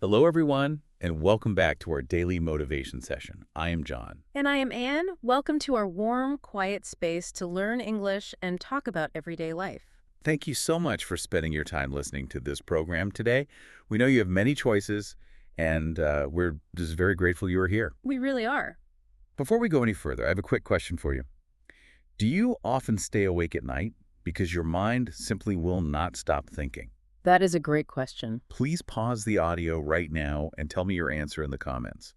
Hello, everyone, and welcome back to our daily motivation session. I am John. And I am Anne. Welcome to our warm, quiet space to learn English and talk about everyday life. Thank you so much for spending your time listening to this program today. We know you have many choices, and we're just very grateful you are here. We really are. Before we go any further, I have a quick question for you. Do you often stay awake at night because your mind simply will not stop thinking? That is a great question. Please pause the audio right now and tell me your answer in the comments.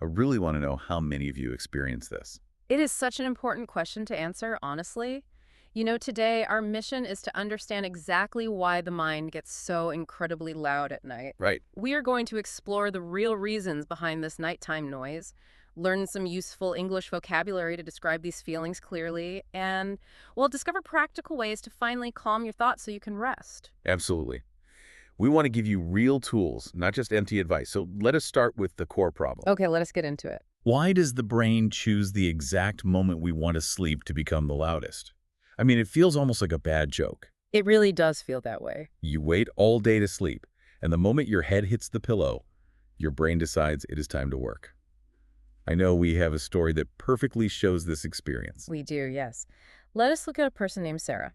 I really want to know how many of you experience this. It is such an important question to answer, honestly. You know, today our mission is to understand exactly why the mind gets so incredibly loud at night. Right. We are going to explore the real reasons behind this nighttime noise, learn some useful English vocabulary to describe these feelings clearly, and, well, discover practical ways to finally calm your thoughts so you can rest. Absolutely. We want to give you real tools, not just empty advice. So let us start with the core problem. Okay, let us get into it. Why does the brain choose the exact moment we want to sleep to become the loudest? I mean, it feels almost like a bad joke. It really does feel that way. You wait all day to sleep, and the moment your head hits the pillow, your brain decides it is time to work. I know we have a story that perfectly shows this experience. We do, yes. Let us look at a person named Sarah.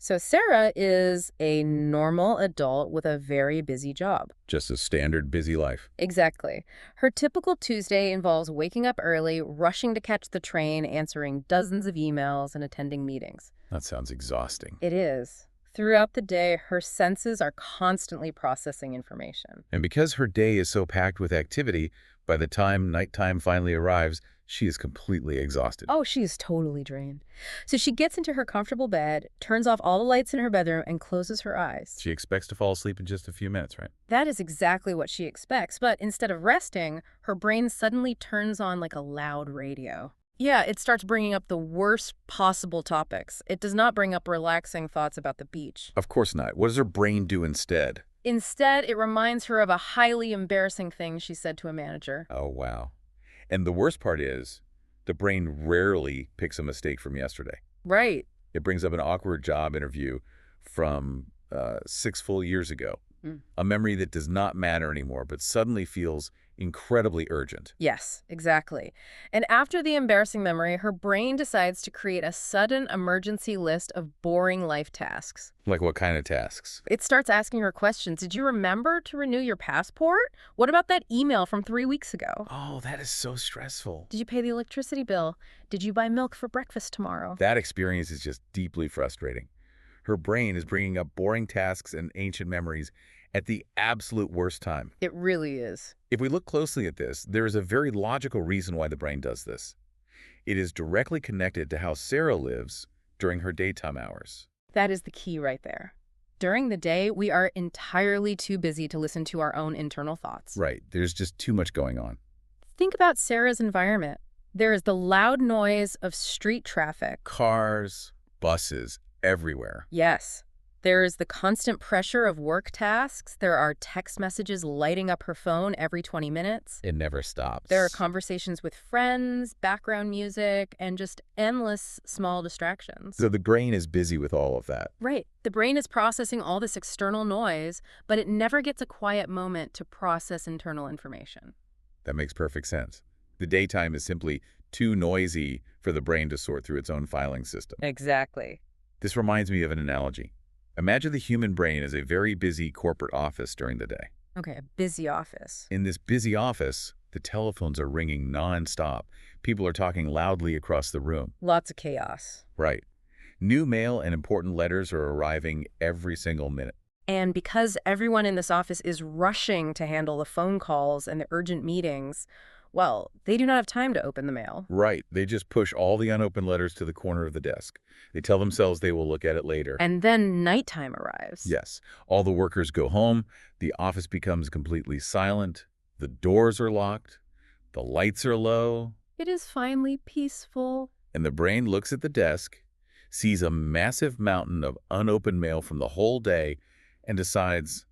So Sarah is a normal adult with a very busy job. Just a standard busy life. Exactly. Her typical Tuesday involves waking up early, rushing to catch the train, answering dozens of emails, and attending meetings. That sounds exhausting. It is. Throughout the day, her senses are constantly processing information. And because her day is so packed with activity, by the time nighttime finally arrives, she is completely exhausted. Oh, she is totally drained. So she gets into her comfortable bed, turns off all the lights in her bedroom, and closes her eyes. She expects to fall asleep in just a few minutes, right? That is exactly what she expects, but instead of resting, her brain suddenly turns on like a loud radio. Yeah, it starts bringing up the worst possible topics. It does not bring up relaxing thoughts about the beach. Of course not. What does her brain do instead? Instead, it reminds her of a highly embarrassing thing she said to a manager. Oh, wow. And the worst part is, the brain rarely picks a mistake from yesterday. Right. It brings up an awkward job interview from 6 full years ago. A memory that does not matter anymore, but suddenly feels incredibly urgent. Yes, exactly. And after the embarrassing memory, her brain decides to create a sudden emergency list of boring life tasks. Like what kind of tasks? It starts asking her questions. Did you remember to renew your passport? What about that email from 3 weeks ago? Oh, that is so stressful. Did you pay the electricity bill? Did you buy milk for breakfast tomorrow? That experience is just deeply frustrating. Her brain is bringing up boring tasks and ancient memories at the absolute worst time. It really is. If we look closely at this, there is a very logical reason why the brain does this. It is directly connected to how Sarah lives during her daytime hours. That is the key right there. During the day, we are entirely too busy to listen to our own internal thoughts. Right, there's just too much going on. Think about Sarah's environment. There is the loud noise of street traffic. Cars, buses, everywhere. Yes. There is the constant pressure of work tasks. There are text messages lighting up her phone every 20 minutes. It never stops. There are conversations with friends, background music, and just endless small distractions. So the brain is busy with all of that. Right. The brain is processing all this external noise, but it never gets a quiet moment to process internal information. That makes perfect sense. The daytime is simply too noisy for the brain to sort through its own filing system. Exactly. This reminds me of an analogy. Imagine the human brain as a very busy corporate office during the day. Okay, a busy office. In this busy office, the telephones are ringing nonstop. People are talking loudly across the room. Lots of chaos. Right. New mail and important letters are arriving every single minute. And because everyone in this office is rushing to handle the phone calls and the urgent meetings, well, they do not have time to open the mail. Right. They just push all the unopened letters to the corner of the desk. They tell themselves they will look at it later. And then nighttime arrives. Yes. All the workers go home. The office becomes completely silent. The doors are locked. The lights are low. It is finally peaceful. And the brain looks at the desk, sees a massive mountain of unopened mail from the whole day, and decides,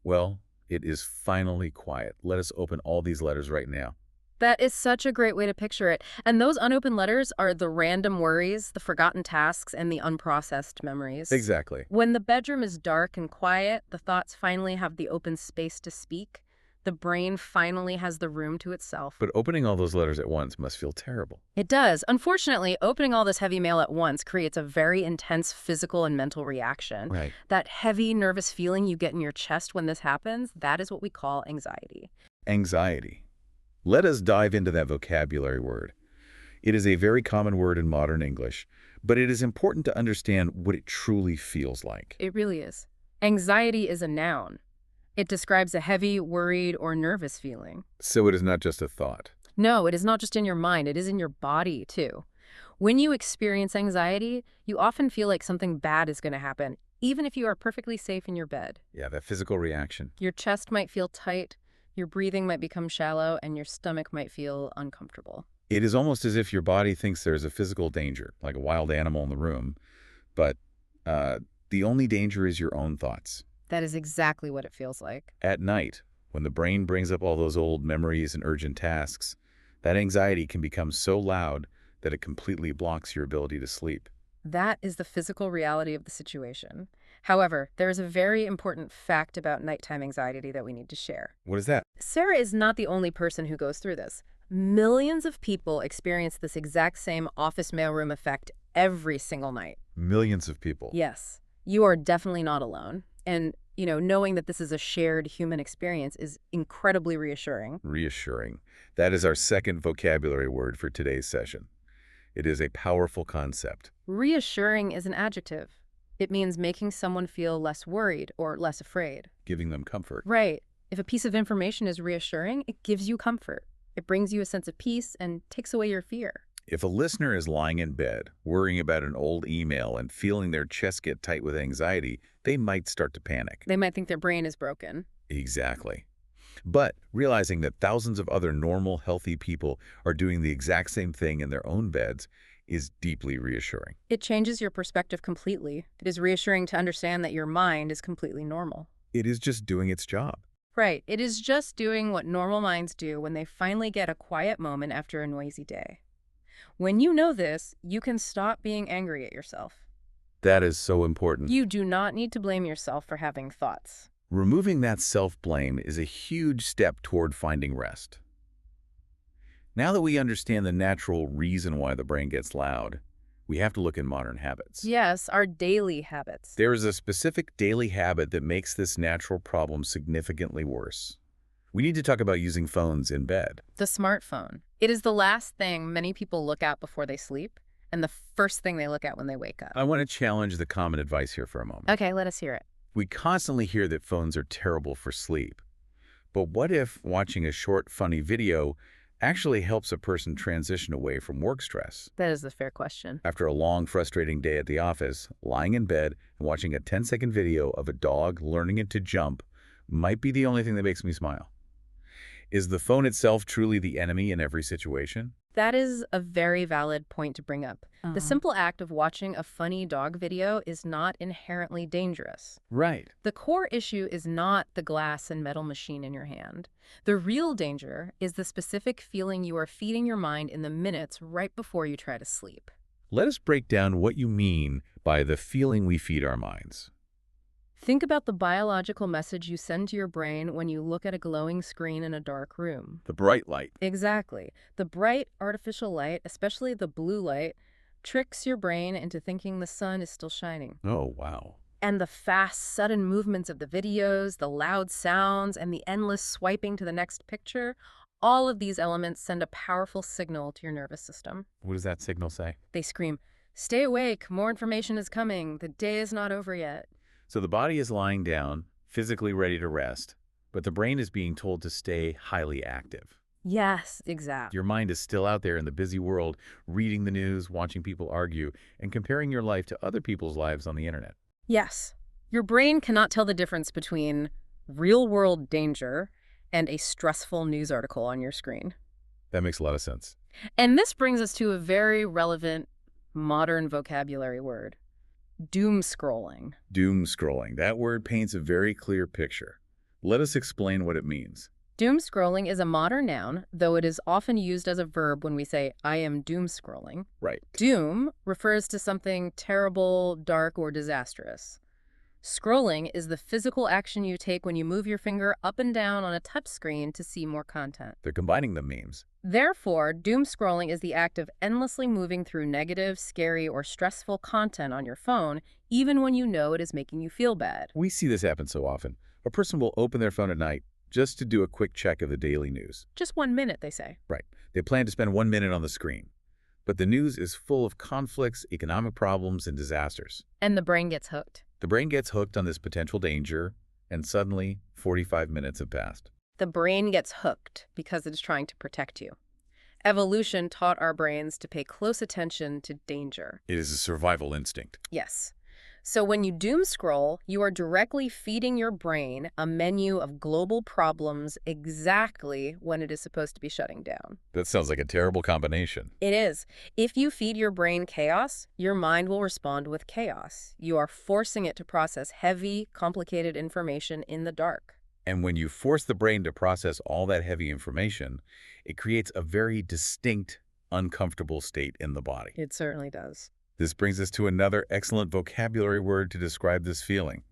well, it is finally quiet. Let us open all these letters right now. That is such a great way to picture it. And those unopened letters are the random worries, the forgotten tasks, and the unprocessed memories. Exactly. When the bedroom is dark and quiet, the thoughts finally have the open space to speak. The brain finally has the room to itself. But opening all those letters at once must feel terrible. It does. Unfortunately, opening all this heavy mail at once creates a very intense physical and mental reaction. Right. That heavy, nervous feeling you get in your chest when this happens, that is what we call anxiety. Anxiety. Let us dive into that vocabulary word. It is a very common word in modern English, but it is important to understand what it truly feels like. It really is. Anxiety is a noun. It describes a heavy, worried, or nervous feeling. So it is not just a thought. No, it is not just in your mind, it is in your body, too. When you experience anxiety, you often feel like something bad is going to happen, even if you are perfectly safe in your bed. Yeah, that physical reaction. Your chest might feel tight, your breathing might become shallow, and your stomach might feel uncomfortable. It is almost as if your body thinks there's a physical danger, like a wild animal in the room, but the only danger is your own thoughts. That is exactly what it feels like. At night, when the brain brings up all those old memories and urgent tasks, that anxiety can become so loud that it completely blocks your ability to sleep. That is the physical reality of the situation. However, there is a very important fact about nighttime anxiety that we need to share. What is that? Sarah is not the only person who goes through this. Millions of people experience this exact same office mailroom effect every single night. Millions of people. Yes, you are definitely not alone. And, knowing that this is a shared human experience is incredibly reassuring. Reassuring. That is our second vocabulary word for today's session. It is a powerful concept. Reassuring is an adjective. It means making someone feel less worried or less afraid. Giving them comfort. Right. If a piece of information is reassuring, it gives you comfort. It brings you a sense of peace and takes away your fear. If a listener is lying in bed, worrying about an old email and feeling their chest get tight with anxiety, they might start to panic. They might think their brain is broken. Exactly. But realizing that thousands of other normal, healthy people are doing the exact same thing in their own beds is deeply reassuring. It changes your perspective completely. It is reassuring to understand that your mind is completely normal. It is just doing its job. Right. It is just doing what normal minds do when they finally get a quiet moment after a noisy day. When you know this, you can stop being angry at yourself. That is so important. You do not need to blame yourself for having thoughts. Removing that self-blame is a huge step toward finding rest. Now that we understand the natural reason why the brain gets loud, we have to look at modern habits. Yes, our daily habits. There is a specific daily habit that makes this natural problem significantly worse. We need to talk about using phones in bed. The smartphone. It is the last thing many people look at before they sleep, and the first thing they look at when they wake up. I want to challenge the common advice here for a moment. Okay, let us hear it. We constantly hear that phones are terrible for sleep. But what if watching a short, funny video actually helps a person transition away from work stress? That is a fair question. After a long, frustrating day at the office, lying in bed and watching a 10-second video of a dog learning it to jump might be the only thing that makes me smile. Is the phone itself truly the enemy in every situation? That is a very valid point to bring up. The simple act of watching a funny dog video is not inherently dangerous. Right. The core issue is not the glass and metal machine in your hand. The real danger is the specific feeling you are feeding your mind in the minutes right before you try to sleep. Let us break down what you mean by the feeling we feed our minds. Think about the biological message you send to your brain when you look at a glowing screen in a dark room. The bright light. Exactly. The bright, artificial light, especially the blue light, tricks your brain into thinking the sun is still shining. Oh, wow. And the fast, sudden movements of the videos, the loud sounds, and the endless swiping to the next picture, all of these elements send a powerful signal to your nervous system. What does that signal say? They scream, "Stay awake, more information is coming, the day is not over yet." So the body is lying down, physically ready to rest, but the brain is being told to stay highly active. Yes, exactly. Your mind is still out there in the busy world, reading the news, watching people argue, and comparing your life to other people's lives on the internet. Yes. Your brain cannot tell the difference between real-world danger and a stressful news article on your screen. That makes a lot of sense. And this brings us to a very relevant modern vocabulary word: doom scrolling. Doom scrolling. That word paints a very clear picture. Let us explain what it means. Doom scrolling is a modern noun, though it is often used as a verb when we say, "I am doom scrolling." Right. Doom refers to something terrible, dark, or disastrous. Scrolling is the physical action you take when you move your finger up and down on a touchscreen to see more content. They're combining the memes. Therefore, doom scrolling is the act of endlessly moving through negative, scary, or stressful content on your phone, even when you know it is making you feel bad. We see this happen so often. A person will open their phone at night just to do a quick check of the daily news. Just 1 minute, they say. Right. They plan to spend 1 minute on the screen. But the news is full of conflicts, economic problems, and disasters. And the brain gets hooked. The brain gets hooked on this potential danger, and suddenly 45 minutes have passed. The brain gets hooked because it is trying to protect you. Evolution taught our brains to pay close attention to danger. It is a survival instinct. Yes. So when you doom scroll, you are directly feeding your brain a menu of global problems exactly when it is supposed to be shutting down. That sounds like a terrible combination. It is. If you feed your brain chaos, your mind will respond with chaos. You are forcing it to process heavy, complicated information in the dark. And when you force the brain to process all that heavy information, it creates a very distinct, uncomfortable state in the body. It certainly does. This brings us to another excellent vocabulary word to describe this feeling.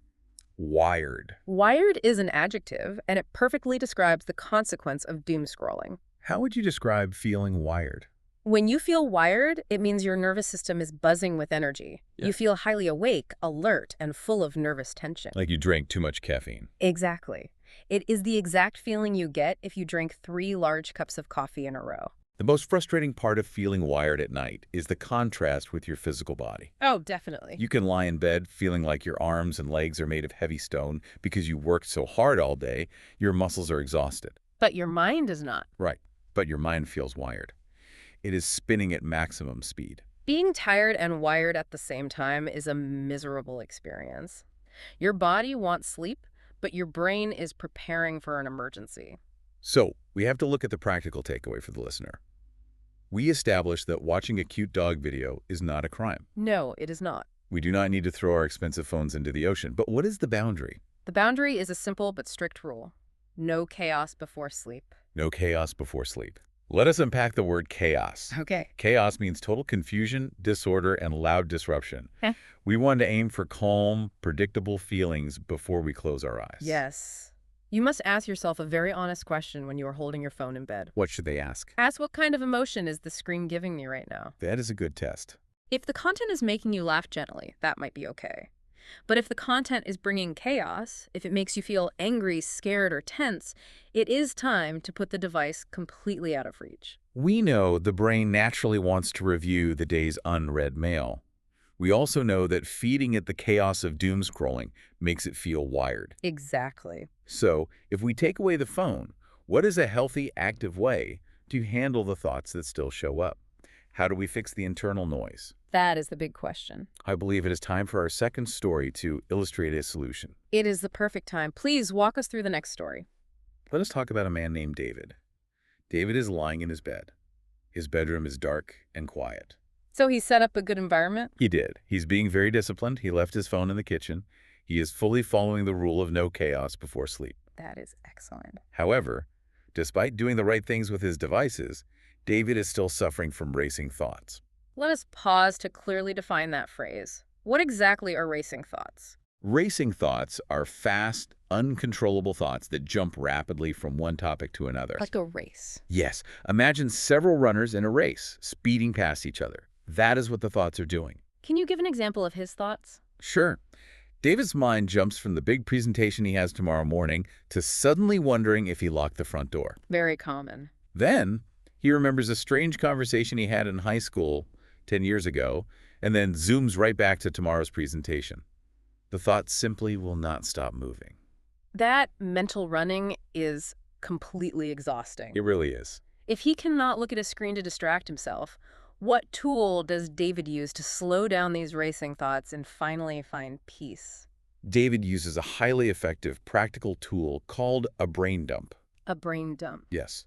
Wired. Wired is an adjective, and it perfectly describes the consequence of doom scrolling. How would you describe feeling wired? When you feel wired, it means your nervous system is buzzing with energy. Yeah. You feel highly awake, alert, and full of nervous tension. Like you drank too much caffeine. Exactly. It is the exact feeling you get if you drink 3 large cups of coffee in a row. The most frustrating part of feeling wired at night is the contrast with your physical body. Oh, definitely. You can lie in bed feeling like your arms and legs are made of heavy stone because you worked so hard all day, your muscles are exhausted. But your mind is not. Right, but your mind feels wired. It is spinning at maximum speed. Being tired and wired at the same time is a miserable experience. Your body wants sleep, but your brain is preparing for an emergency. So, we have to look at the practical takeaway for the listener. We established that watching a cute dog video is not a crime. No, it is not. We do not need to throw our expensive phones into the ocean. But what is the boundary? The boundary is a simple but strict rule. No chaos before sleep. No chaos before sleep. Let us unpack the word chaos. Okay. Chaos means total confusion, disorder, and loud disruption. Heh. We want to aim for calm, predictable feelings before we close our eyes. Yes. You must ask yourself a very honest question when you are holding your phone in bed. What should they ask? Ask, what kind of emotion is the screen giving me right now? That is a good test. If the content is making you laugh gently, that might be okay. But if the content is bringing chaos, if it makes you feel angry, scared, or tense, it is time to put the device completely out of reach. We know the brain naturally wants to review the day's unread mail. We also know that feeding it the chaos of doom scrolling makes it feel wired. Exactly. So, if we take away the phone, what is a healthy, active way to handle the thoughts that still show up? How do we fix the internal noise? That is the big question. I believe it is time for our second story to illustrate a solution. It is the perfect time. Please walk us through the next story. Let us talk about a man named David. David is lying in his bed. His bedroom is dark and quiet. So he set up a good environment? He did. He's being very disciplined. He left his phone in the kitchen. He is fully following the rule of no chaos before sleep. That is excellent. However, despite doing the right things with his devices, David is still suffering from racing thoughts. Let us pause to clearly define that phrase. What exactly are racing thoughts? Racing thoughts are fast, uncontrollable thoughts that jump rapidly from one topic to another. Like a race. Yes, imagine several runners in a race, speeding past each other. That is what the thoughts are doing. Can you give an example of his thoughts? Sure. David's mind jumps from the big presentation he has tomorrow morning to suddenly wondering if he locked the front door. Very common. Then, he remembers a strange conversation he had in high school 10 years ago, and then zooms right back to tomorrow's presentation. The thoughts simply will not stop moving. That mental running is completely exhausting. It really is. If he cannot look at a screen to distract himself, what tool does David use to slow down these racing thoughts and finally find peace? David uses a highly effective practical tool called a brain dump. A brain dump. Yes.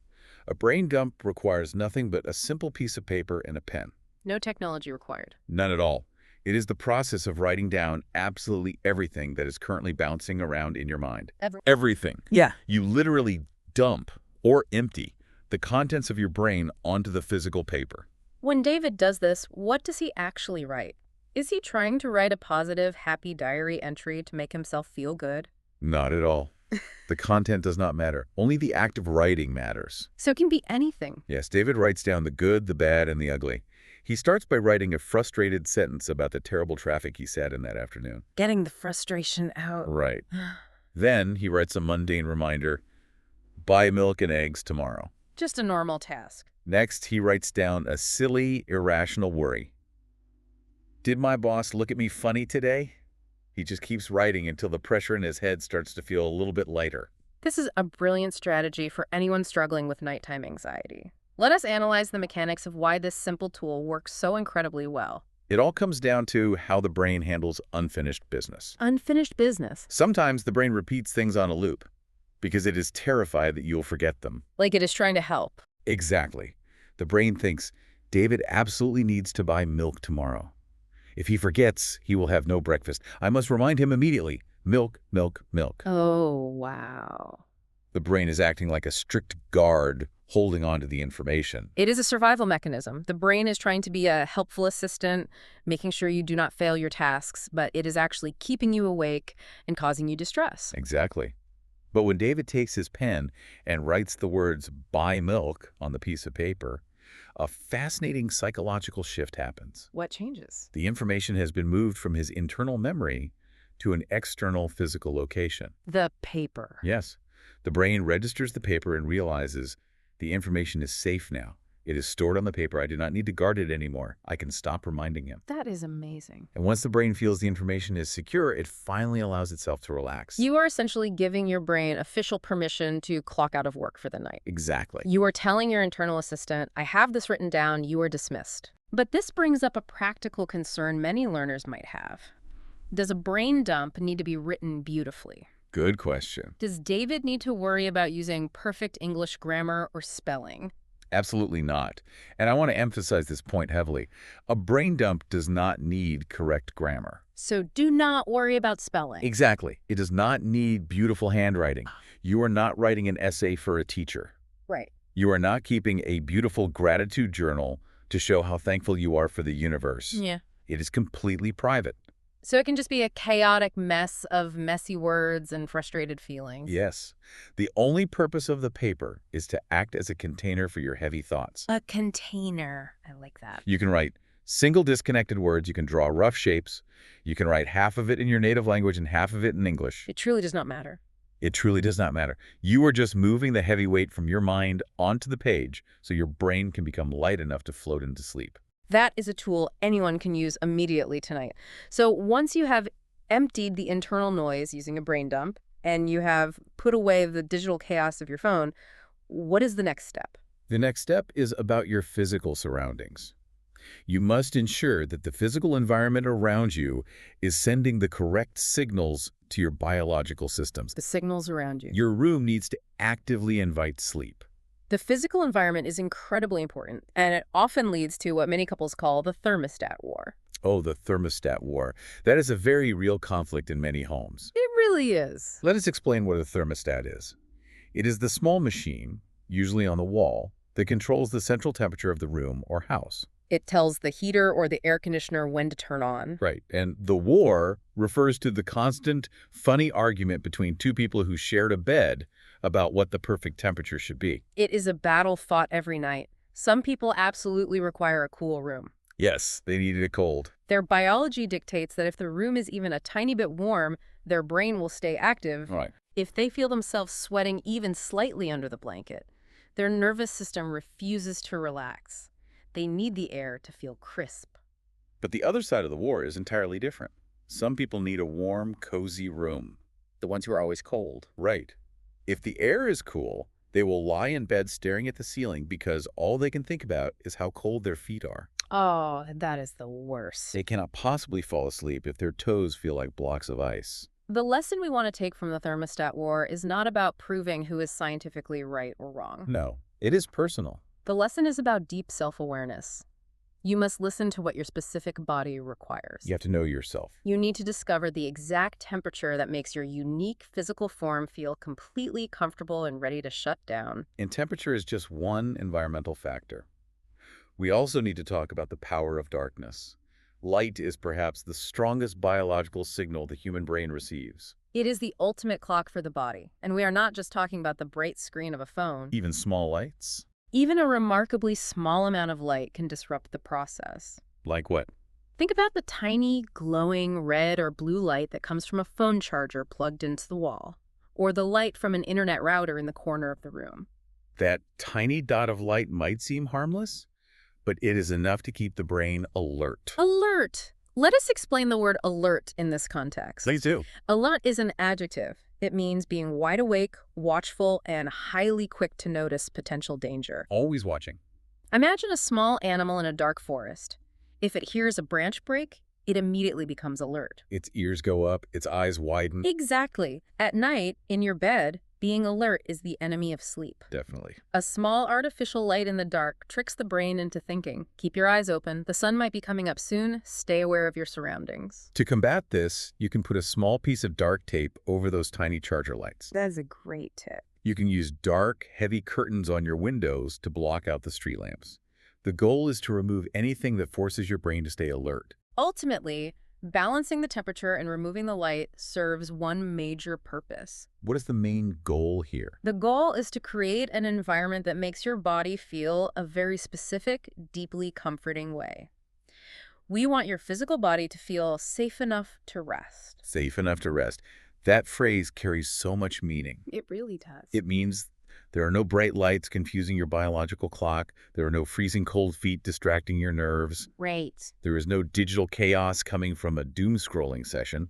A brain dump requires nothing but a simple piece of paper and a pen. No technology required. None at all. It is the process of writing down absolutely everything that is currently bouncing around in your mind. Everything. Yeah. You literally dump or empty the contents of your brain onto the physical paper. When David does this, what does he actually write? Is he trying to write a positive, happy diary entry to make himself feel good? Not at all. The content does not matter. Only the act of writing matters. So it can be anything. Yes, David writes down the good, the bad, and the ugly. He starts by writing a frustrated sentence about the terrible traffic he sat in that afternoon. Getting the frustration out. Right. Then he writes a mundane reminder, buy milk and eggs tomorrow. Just a normal task. Next, he writes down a silly, irrational worry. Did my boss look at me funny today? He just keeps writing until the pressure in his head starts to feel a little bit lighter. This is a brilliant strategy for anyone struggling with nighttime anxiety. Let us analyze the mechanics of why this simple tool works so incredibly well. It all comes down to how the brain handles unfinished business. Unfinished business. Sometimes the brain repeats things on a loop because it is terrified that you'll forget them. Like it is trying to help. Exactly. The brain thinks, David absolutely needs to buy milk tomorrow. If he forgets, he will have no breakfast. I must remind him immediately. Milk, milk, milk. Oh, wow. The brain is acting like a strict guard holding on to the information. It is a survival mechanism. The brain is trying to be a helpful assistant, making sure you do not fail your tasks, but it is actually keeping you awake and causing you distress. Exactly. But when David takes his pen and writes the words buy milk on the piece of paper, a fascinating psychological shift happens. What changes? The information has been moved from his internal memory to an external physical location. The paper. Yes. The brain registers the paper and realizes the information is safe now. It is stored on the paper. I do not need to guard it anymore. I can stop reminding him. That is amazing. And once the brain feels the information is secure, it finally allows itself to relax. You are essentially giving your brain official permission to clock out of work for the night. Exactly. You are telling your internal assistant, I have this written down, you are dismissed. But this brings up a practical concern many learners might have. Does a brain dump need to be written beautifully? Good question. Does David need to worry about using perfect English grammar or spelling? Absolutely not. And I want to emphasize this point heavily. A brain dump does not need correct grammar. So do not worry about spelling. Exactly. It does not need beautiful handwriting. You are not writing an essay for a teacher. Right. You are not keeping a beautiful gratitude journal to show how thankful you are for the universe. Yeah. It is completely private. So it can just be a chaotic mess of messy words and frustrated feelings. Yes. The only purpose of the paper is to act as a container for your heavy thoughts. A container. I like that. You can write single disconnected words. You can draw rough shapes. You can write half of it in your native language and half of it in English. It truly does not matter. It truly does not matter. You are just moving the heavy weight from your mind onto the page so your brain can become light enough to float into sleep. That is a tool anyone can use immediately tonight. So once you have emptied the internal noise using a brain dump and you have put away the digital chaos of your phone, what is the next step? The next step is about your physical surroundings. You must ensure that the physical environment around you is sending the correct signals to your biological systems. The signals around you. Your room needs to actively invite sleep. The physical environment is incredibly important, and it often leads to what many couples call the thermostat war. Oh, the thermostat war. That is a very real conflict in many homes. It really is. Let us explain what a thermostat is. It is the small machine, usually on the wall, that controls the central temperature of the room or house. It tells the heater or the air conditioner when to turn on. Right. And the war refers to the constant, funny argument between two people who shared a bed about what the perfect temperature should be. It is a battle fought every night. Some people absolutely require a cool room. Yes, they needed it cold. Their biology dictates that if the room is even a tiny bit warm, their brain will stay active. Right. If they feel themselves sweating even slightly under the blanket, their nervous system refuses to relax. They need the air to feel crisp. But the other side of the war is entirely different. Some people need a warm, cozy room. The ones who are always cold. Right. If the air is cool, they will lie in bed staring at the ceiling because all they can think about is how cold their feet are. Oh, that is the worst. They cannot possibly fall asleep if their toes feel like blocks of ice. The lesson we want to take from the thermostat war is not about proving who is scientifically right or wrong. No, it is personal. The lesson is about deep self-awareness. You must listen to what your specific body requires. You have to know yourself. You need to discover the exact temperature that makes your unique physical form feel completely comfortable and ready to shut down. And temperature is just one environmental factor. We also need to talk about the power of darkness. Light is perhaps the strongest biological signal the human brain receives. It is the ultimate clock for the body, and we are not just talking about the bright screen of a phone. Even small lights? Even a remarkably small amount of light can disrupt the process. Like what? Think about the tiny, glowing red or blue light that comes from a phone charger plugged into the wall, or the light from an internet router in the corner of the room. That tiny dot of light might seem harmless, but it is enough to keep the brain alert. Alert! Let us explain the word alert in this context. Please do. Alert is an adjective. It means being wide awake, watchful, and highly quick to notice potential danger. Always watching. Imagine a small animal in a dark forest. If it hears a branch break, it immediately becomes alert. Its ears go up, its eyes widen. Exactly. At night, in your bed, being alert is the enemy of sleep. Definitely. A small artificial light in the dark tricks the brain into thinking. Keep your eyes open. The sun might be coming up soon. Stay aware of your surroundings. To combat this, you can put a small piece of dark tape over those tiny charger lights. That is a great tip. You can use dark, heavy curtains on your windows to block out the street lamps. The goal is to remove anything that forces your brain to stay alert. Ultimately, balancing the temperature and removing the light serves one major purpose. What is the main goal here? The goal is to create an environment that makes your body feel a very specific, deeply comforting way. We want your physical body to feel safe enough to rest. Safe enough to rest. That phrase carries so much meaning. It really does. It means there are no bright lights confusing your biological clock. There are no freezing cold feet distracting your nerves. Right. There is no digital chaos coming from a doom-scrolling session.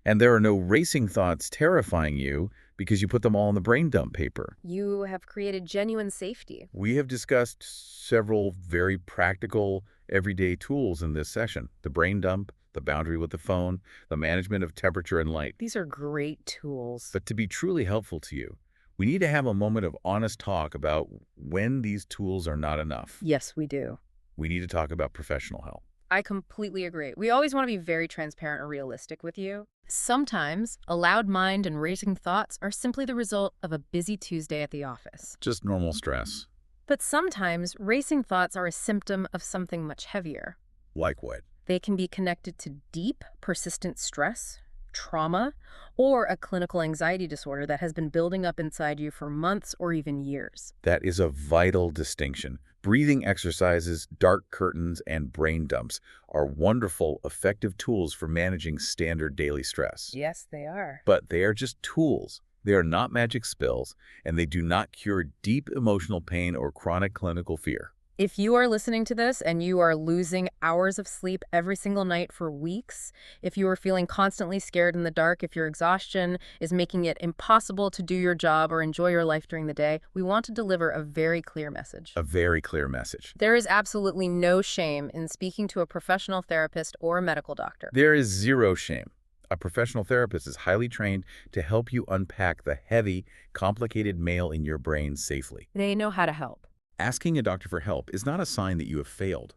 And there are no racing thoughts terrifying you because you put them all on the brain dump paper. You have created genuine safety. We have discussed several very practical, everyday tools in this session. The brain dump, the boundary with the phone, the management of temperature and light. These are great tools. But to be truly helpful to you, we need to have a moment of honest talk about when these tools are not enough. Yes, we do. We need to talk about professional help. I completely agree. We always want to be very transparent and realistic with you. Sometimes a loud mind and racing thoughts are simply the result of a busy Tuesday at the office. Just normal stress. But sometimes racing thoughts are a symptom of something much heavier. Like what? They can be connected to deep, persistent stress, trauma, or a clinical anxiety disorder that has been building up inside you for months or even years. That is a vital distinction. Breathing exercises, dark curtains, and brain dumps are wonderful, effective tools for managing standard daily stress. Yes, they are. But they are just tools. They are not magic spells, and they do not cure deep emotional pain or chronic clinical fear. If you are listening to this and you are losing hours of sleep every single night for weeks, if you are feeling constantly scared in the dark, if your exhaustion is making it impossible to do your job or enjoy your life during the day, we want to deliver a very clear message. A very clear message. There is absolutely no shame in speaking to a professional therapist or a medical doctor. There is zero shame. A professional therapist is highly trained to help you unpack the heavy, complicated mail in your brain safely. They know how to help. Asking a doctor for help is not a sign that you have failed.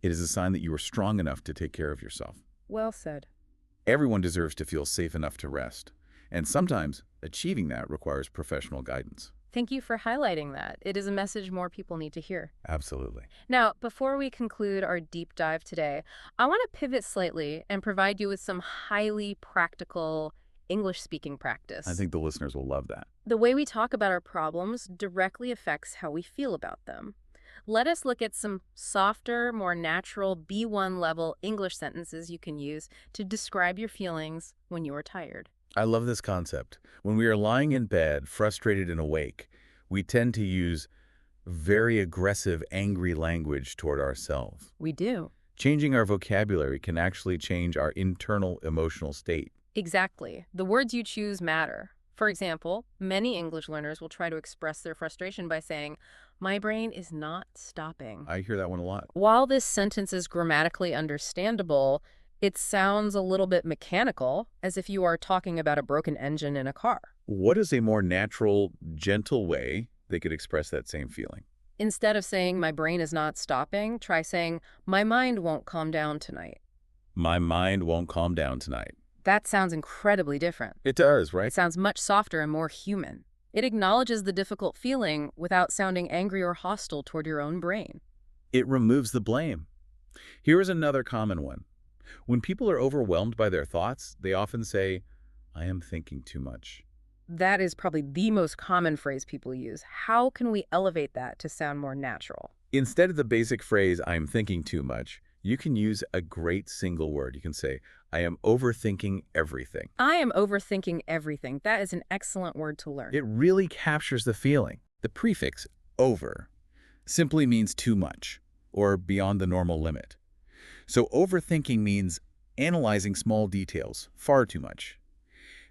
It is a sign that you are strong enough to take care of yourself. Well said. Everyone deserves to feel safe enough to rest, and sometimes achieving that requires professional guidance. Thank you for highlighting that. It is a message more people need to hear. Absolutely. Now, before we conclude our deep dive today, I want to pivot slightly and provide you with some highly practical English-speaking practice. I think the listeners will love that. The way we talk about our problems directly affects how we feel about them. Let us look at some softer, more natural B1 level English sentences you can use to describe your feelings when you are tired. I love this concept. When we are lying in bed, frustrated and awake, we tend to use very aggressive, angry language toward ourselves. We do. Changing our vocabulary can actually change our internal emotional state. Exactly. The words you choose matter. For example, many English learners will try to express their frustration by saying, "My brain is not stopping." I hear that one a lot. While this sentence is grammatically understandable, it sounds a little bit mechanical, as if you are talking about a broken engine in a car. What is a more natural, gentle way they could express that same feeling? Instead of saying, "My brain is not stopping," try saying, "My mind won't calm down tonight." My mind won't calm down tonight. That sounds incredibly different. It does, It right? sounds much softer and more human. It acknowledges the difficult feeling without sounding angry or hostile toward your own brain. It removes the blame. Here is another common one. When people are overwhelmed by their thoughts, they often say, I am thinking too much. That is probably the most common phrase people use. How can we elevate that to sound more natural? Instead of the basic phrase, I am thinking too much, you can use a great single word. You can say, I am overthinking everything. I am overthinking everything. That is an excellent word to learn. It really captures the feeling. The prefix, over, simply means too much or beyond the normal limit. So overthinking means analyzing small details, far too much.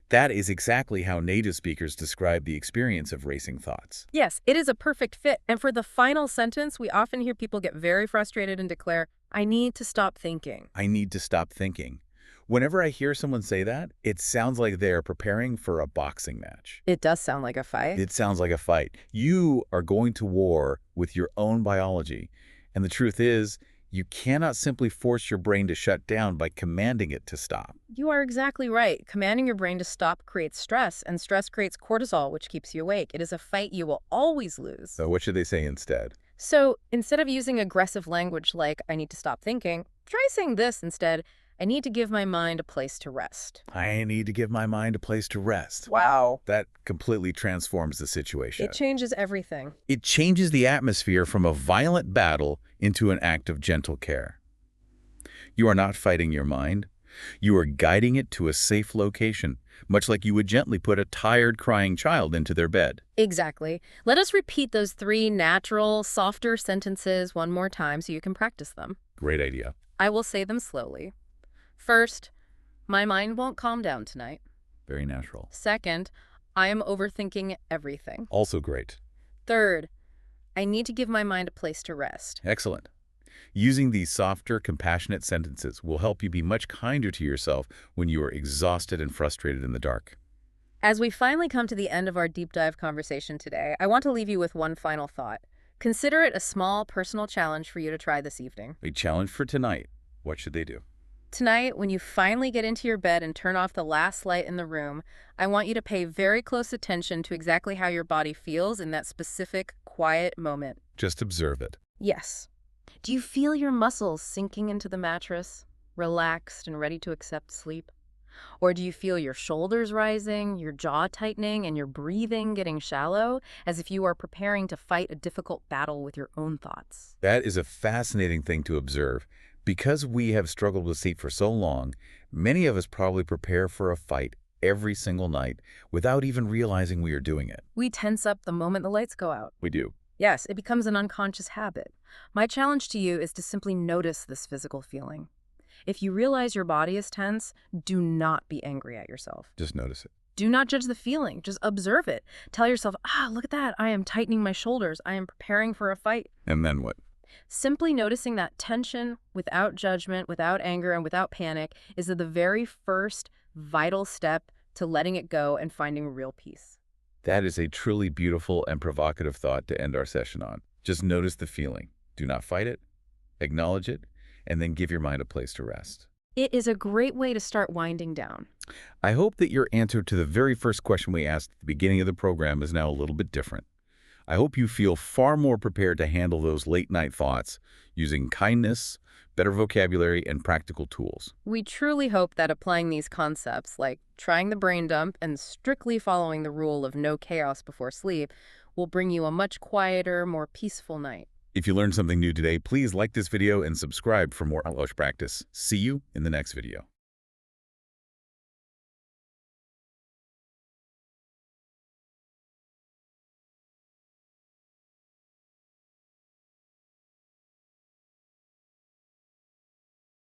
That is exactly how native speakers describe the experience of racing thoughts. Yes, it is a perfect fit. And for the final sentence, we often hear people get very frustrated and declare, I need to stop thinking. I need to stop thinking. Whenever I hear someone say that, it sounds like they're preparing for a boxing match. It does sound like a fight. It sounds like a fight. You are going to war with your own biology. And the truth is, you cannot simply force your brain to shut down by commanding it to stop. You are exactly right. Commanding your brain to stop creates stress, and stress creates cortisol, which keeps you awake. It is a fight you will always lose. So what should they say instead? So instead of using aggressive language like, I need to stop thinking, try saying this instead, I need to give my mind a place to rest. I need to give my mind a place to rest. Wow. That completely transforms the situation. It changes everything. It changes the atmosphere from a violent battle into an act of gentle care. You are not fighting your mind. You are guiding it to a safe location, much like you would gently put a tired, crying child into their bed. Exactly. Let us repeat those three natural, softer sentences one more time so you can practice them. Great idea. I will say them slowly. First, my mind won't calm down tonight. Very natural. Second, I am overthinking everything. Also great. Third, I need to give my mind a place to rest. Excellent. Using these softer, compassionate sentences will help you be much kinder to yourself when you are exhausted and frustrated in the dark. As we finally come to the end of our deep dive conversation today, I want to leave you with one final thought. Consider it a small personal challenge for you to try this evening. A challenge for tonight. What should they do? Tonight, when you finally get into your bed and turn off the last light in the room, I want you to pay very close attention to exactly how your body feels in that specific, quiet moment. Just observe it. Yes. Do you feel your muscles sinking into the mattress, relaxed and ready to accept sleep? Or do you feel your shoulders rising, your jaw tightening, and your breathing getting shallow, as if you are preparing to fight a difficult battle with your own thoughts? That is a fascinating thing to observe. Because we have struggled with sleep for so long, many of us probably prepare for a fight every single night without even realizing we are doing it. We tense up the moment the lights go out. We do. Yes, it becomes an unconscious habit. My challenge to you is to simply notice this physical feeling. If you realize your body is tense, do not be angry at yourself. Just notice it. Do not judge the feeling. Just observe it. Tell yourself, look at that. I am tightening my shoulders. I am preparing for a fight. And then what? Simply noticing that tension without judgment, without anger, and without panic is the very first vital step to letting it go and finding real peace. That is a truly beautiful and provocative thought to end our session on. Just notice the feeling. Do not fight it, acknowledge it, and then give your mind a place to rest. It is a great way to start winding down. I hope that your answer to the very first question we asked at the beginning of the program is now a little bit different. I hope you feel far more prepared to handle those late-night thoughts using kindness, better vocabulary, and practical tools. We truly hope that applying these concepts, like trying the brain dump and strictly following the rule of no chaos before sleep, will bring you a much quieter, more peaceful night. If you learned something new today, please like this video and subscribe for more English practice. See you in the next video.